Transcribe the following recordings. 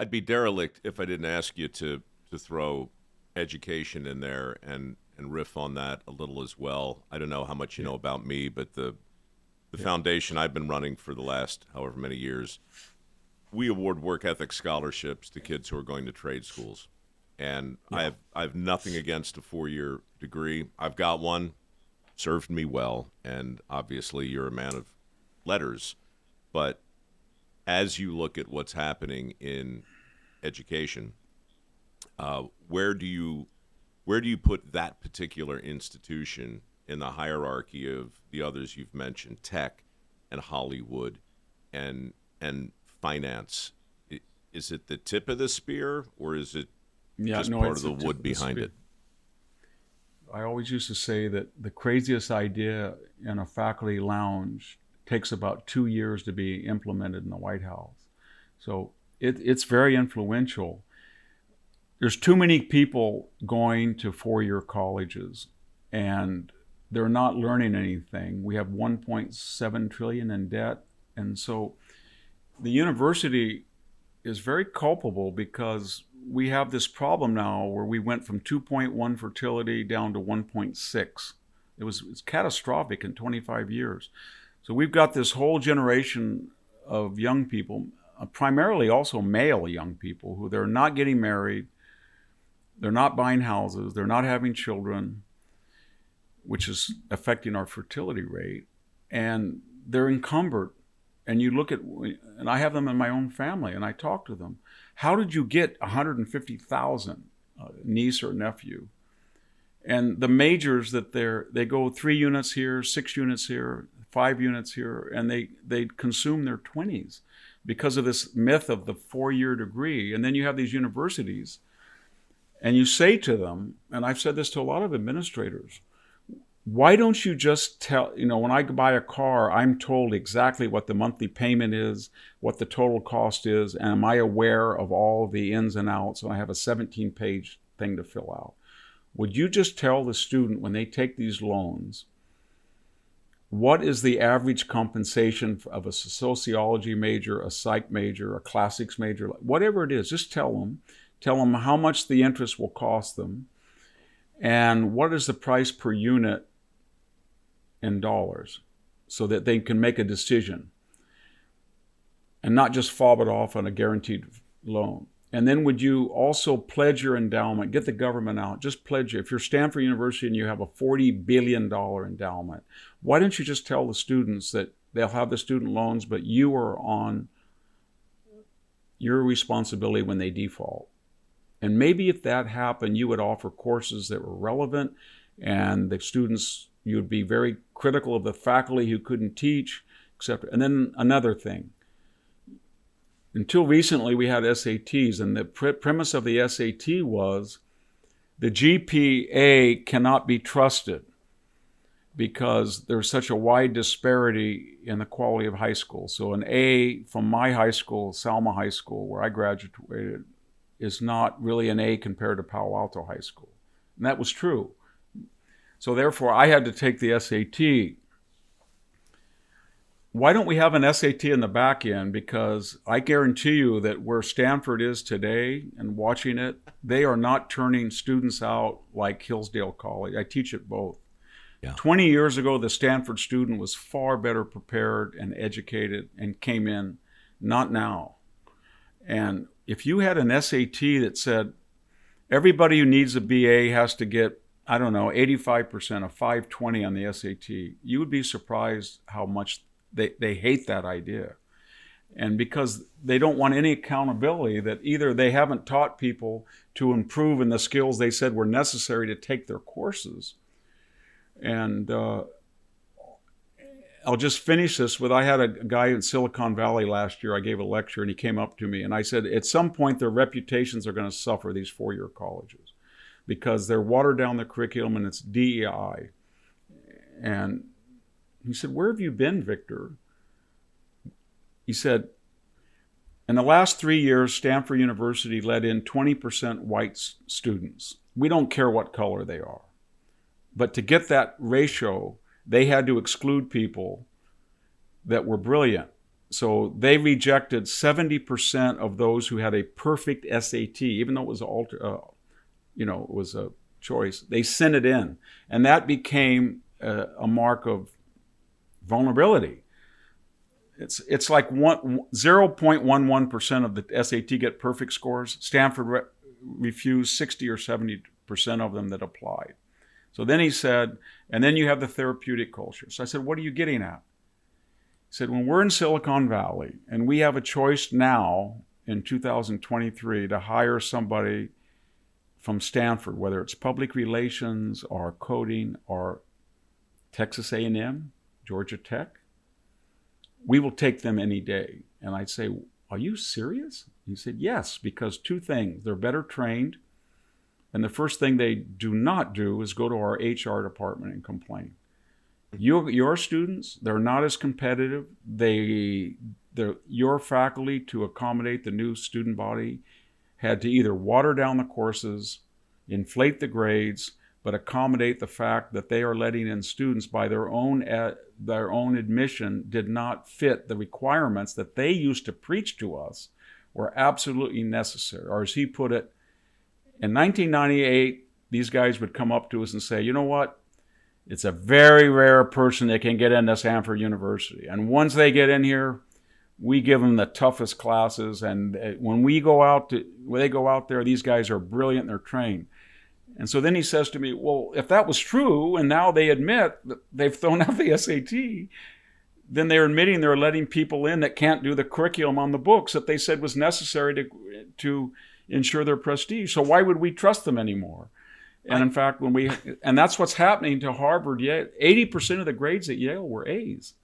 I'd be derelict if I didn't ask you to throw education in there and riff on that a little as well. I don't know how much you Yeah, know about me, but the yeah, foundation I've been running for the last however many years, we award work ethic scholarships to kids who are going to trade schools. And yeah. I have nothing against a 4 year degree. I've got one, served me well, and obviously you're a man of letters. But as you look at what's happening in education, uh, where do you where do you put that particular institution in the hierarchy of the others you've mentioned, tech and Hollywood and finance? Is it the tip of the spear, or is it Yeah, just no, part of it's the the tip wood of the behind it? spear. I always used to say that the craziest idea in a faculty lounge takes about 2 years to be implemented in the White House. So it's very influential. There's too many people going to four-year colleges, and they're not learning anything. We have 1.7 trillion in debt, and so the university is very culpable because we have this problem now where we went from 2.1 fertility down to 1.6. It's catastrophic in 25 years. So we've got this whole generation of young people, primarily also male young people, who they're not getting married, they're not buying houses, they're not having children, which is affecting our fertility rate, and they're encumbered. And you look at, and I have them in my own family, and I talk to them. How did you get 150,000 niece or nephew? And the majors that they go 3 units here, 6 units here, 5 units here, and they consume their 20s because of this myth of the 4 year degree. And then you have these universities, and you say to them, and I've said this to a lot of administrators, why don't you just tell, when I buy a car, I'm told exactly what the monthly payment is, what the total cost is, and am I aware of all the ins and outs? And I have a 17-page thing to fill out. Would you just tell the student when they take these loans, what is the average compensation of a sociology major, a psych major, a classics major, whatever it is, just tell them. Tell them how much the interest will cost them, and what is the price per unit in dollars, so that they can make a decision and not just fob it off on a guaranteed loan. And then would you also pledge your endowment, get the government out, just pledge it. If you're Stanford University and you have a $40 billion endowment, why don't you just tell the students that they'll have the student loans, but you are on your responsibility when they default? And maybe if that happened, you would offer courses that were relevant, and the students, you would be very critical of the faculty who couldn't teach, etc. And then another thing, until recently we had SATs, and the premise of the SAT was the GPA cannot be trusted because there's such a wide disparity in the quality of high school. So an A from my high school, Salma High School, where I graduated, is not really an A compared to Palo Alto High School. And that was true. So therefore, I had to take the SAT. Why don't we have an SAT in the back end? Because I guarantee you that where Stanford is today and watching it, they are not turning students out like Hillsdale College. I teach at both. Yeah. 20 years ago, the Stanford student was far better prepared and educated and came in. Not now. And if you had an SAT that said everybody who needs a BA has to get, I don't know, 85%, a 520 on the SAT, you would be surprised how much they hate that idea. And because they don't want any accountability, that either they haven't taught people to improve in the skills they said were necessary to take their courses. And I'll just finish this with, I had a guy in Silicon Valley last year. I gave a lecture and he came up to me and I said, at some point their reputations are going to suffer, these four-year colleges, because they're watered down the curriculum and it's DEI. And he said, where have you been, Victor? He said, in the last 3 years, Stanford University let in 20% white students. We don't care what color they are. But to get that ratio, they had to exclude people that were brilliant. So they rejected 70% of those who had a perfect SAT, even though it was it was a choice. They sent it in, and that became a mark of vulnerability. It's like 0.11% of the SAT get perfect scores. Stanford refused 60 or 70% of them that applied. So then he said, and then you have the therapeutic culture. So I said, what are you getting at? He said, when we're in Silicon Valley and we have a choice now in 2023 to hire somebody from Stanford, whether it's public relations or coding or Texas A&M, Georgia Tech, we will take them any day. And I'd say, are you serious? He said, yes, because two things. They're better trained. And the first thing they do not do is go to our HR department and complain. Your students, they're not as competitive. Your faculty, to accommodate the new student body, had to either water down the courses, inflate the grades, but accommodate the fact that they are letting in students by their own admission did not fit the requirements that they used to preach to us were absolutely necessary. Or as he put it, in 1998, these guys would come up to us and say, you know what? It's a very rare person that can get into Stanford University. And once they get in here, we give them the toughest classes. And when they go out there, these guys are brilliant and they're trained. And so then he says to me, well, if that was true, and now they admit that they've thrown out the SAT, then they're admitting they're letting people in that can't do the curriculum on the books that they said was necessary to ensure their prestige. So why would we trust them anymore? And in fact, and that's what's happening to Harvard. Yale, 80% of the grades at Yale were A's.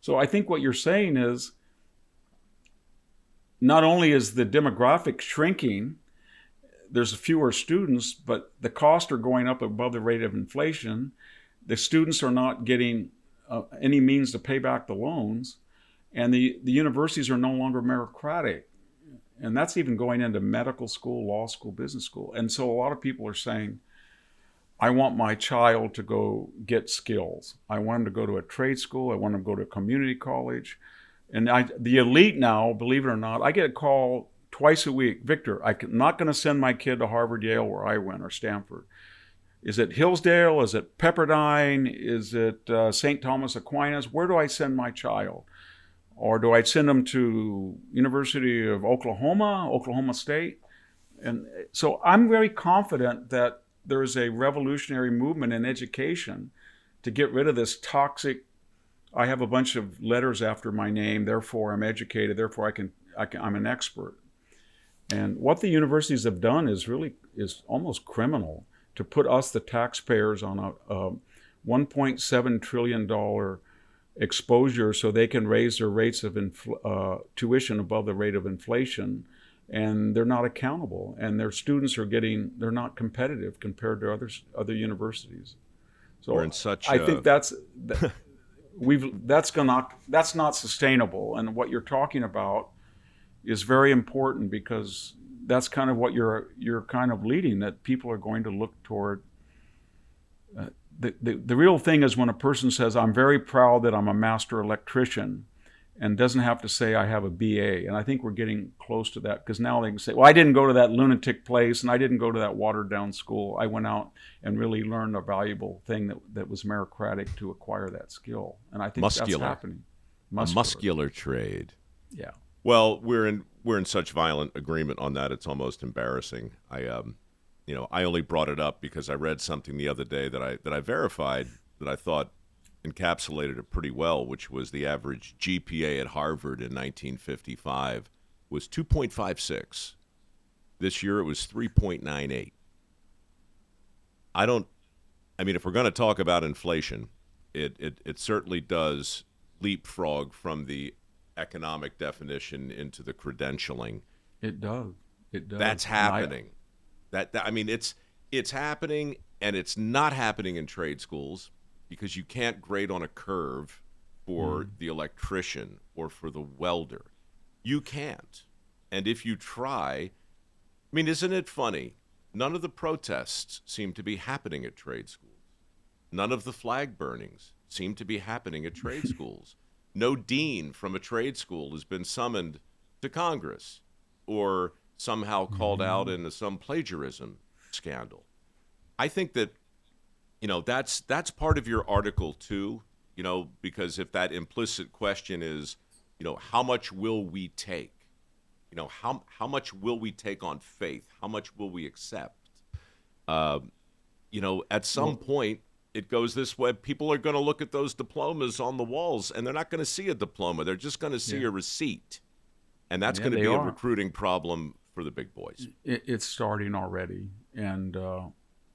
So I think what you're saying is, not only is the demographic shrinking, there's fewer students, but the costs are going up above the rate of inflation. The students are not getting any means to pay back the loans, and the universities are no longer meritocratic. And that's even going into medical school, law school, business school. And so a lot of people are saying, I want my child to go get skills. I want him to go to a trade school. I want him to go to a community college. And the elite now, believe it or not, I get a call twice a week. Victor, I'm not going to send my kid to Harvard, Yale, where I went, or Stanford. Is it Hillsdale? Is it Pepperdine? Is it St. Thomas Aquinas? Where do I send my child? Or do I send them to University of Oklahoma, Oklahoma State? And so I'm very confident that there's a revolutionary movement in education to get rid of this toxic, I have a bunch of letters after my name, therefore I'm educated, therefore I'm an expert. And what the universities have done is almost criminal, to put us, the taxpayers, on a $1.7 trillion exposure so they can raise their rates of tuition above the rate of inflation, and they're not accountable, and their students they're not competitive compared to other universities. So we're in such I think that's not sustainable. And what you're talking about is very important, because that's kind of what you're kind of leading, that people are going to look toward. The real thing is when a person says, I'm very proud that I'm a master electrician, and doesn't have to say I have a BA. And I think we're getting close to that, because now they can say, well, I didn't go to that lunatic place, and I didn't go to that watered down school. I went out and really learned a valuable thing that was meritocratic to acquire that skill. And I think that's happening. A muscular trade. Yeah. Well, we're in such violent agreement on that. It's almost embarrassing. I only brought it up because I read something the other day that I verified that I thought encapsulated it pretty well, which was the average GPA at Harvard in 1955 was 2.56. This year it was 3.98. If we're going to talk about inflation, it certainly does leapfrog from the economic definition into the credentialing. It does. That's happening. It's happening, and it's not happening in trade schools, because you can't grade on a curve for the electrician or for the welder. You can't. And if you try, isn't it funny? None of the protests seem to be happening at trade schools. None of the flag burnings seem to be happening at trade schools. no dean from a trade school has been summoned to Congress or somehow called out into some plagiarism scandal. I think that, that's part of your article too, because if that implicit question is, how much will we take? How much will we take on faith? How much will we accept? At some point, it goes this way. People are going to look at those diplomas on the walls, and they're not going to see a diploma. They're just going to see a receipt. And that's going to be a recruiting problem for the big boys. It's starting already. And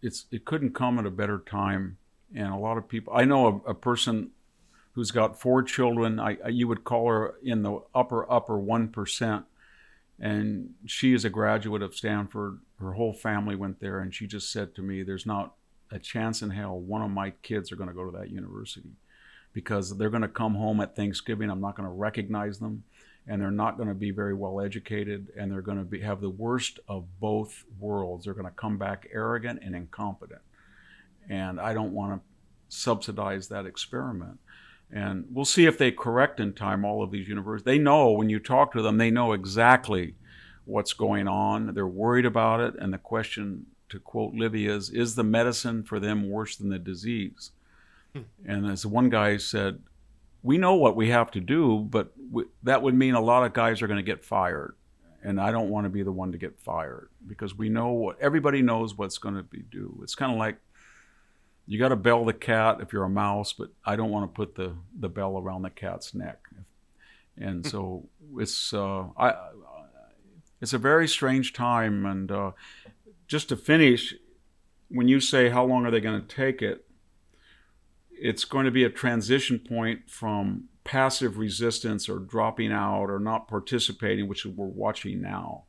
it couldn't come at a better time. And a lot of people, I know a person who's got 4 children. You would call her in the upper 1%. And she is a graduate of Stanford. Her whole family went there, and she just said to me, there's not a chance in hell one of my kids are going to go to that university, because they're going to come home at Thanksgiving. I'm not going to recognize them, and they're not going to be very well educated, and they're going to have the worst of both worlds. They're going to come back arrogant and incompetent. And I don't want to subsidize that experiment. And we'll see if they correct in time all of these universities. They know, when you talk to them, they know exactly what's going on. They're worried about it. And the question, to quote Livy, is the medicine for them worse than the disease? And as one guy said, we know what we have to do, but that would mean a lot of guys are going to get fired. And I don't want to be the one to get fired, because we know everybody knows what's going to be due. It's kind of like, you got to bell the cat if you're a mouse, but I don't want to put the bell around the cat's neck. And so it's a very strange time. And just to finish, when you say how long are they going to take it, it's going to be a transition point from passive resistance or dropping out or not participating, which we're watching now.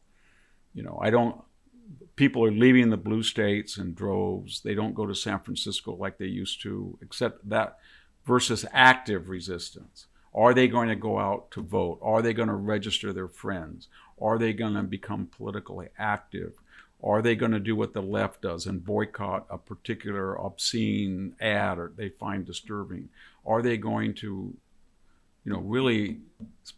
People are leaving the blue states in droves. They don't go to San Francisco like they used to, except that, versus active resistance. Are they going to go out to vote? Are they going to register their friends? Are they going to become politically active? Are they going to do what the left does and boycott a particular obscene ad or they find disturbing? Are they going to, really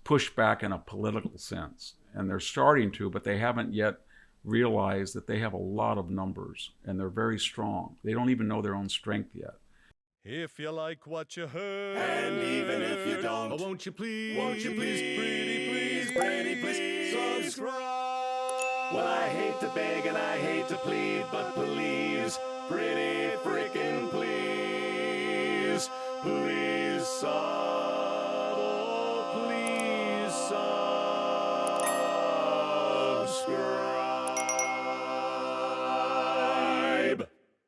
push back in a political sense? And they're starting to, but they haven't yet realize that they have a lot of numbers and they're very strong. They don't even know their own strength yet. If you like what you heard, and even if you don't, won't you please, pretty please, subscribe. Well, I hate to beg and I hate to plead, but please, pretty freaking please, please subscribe.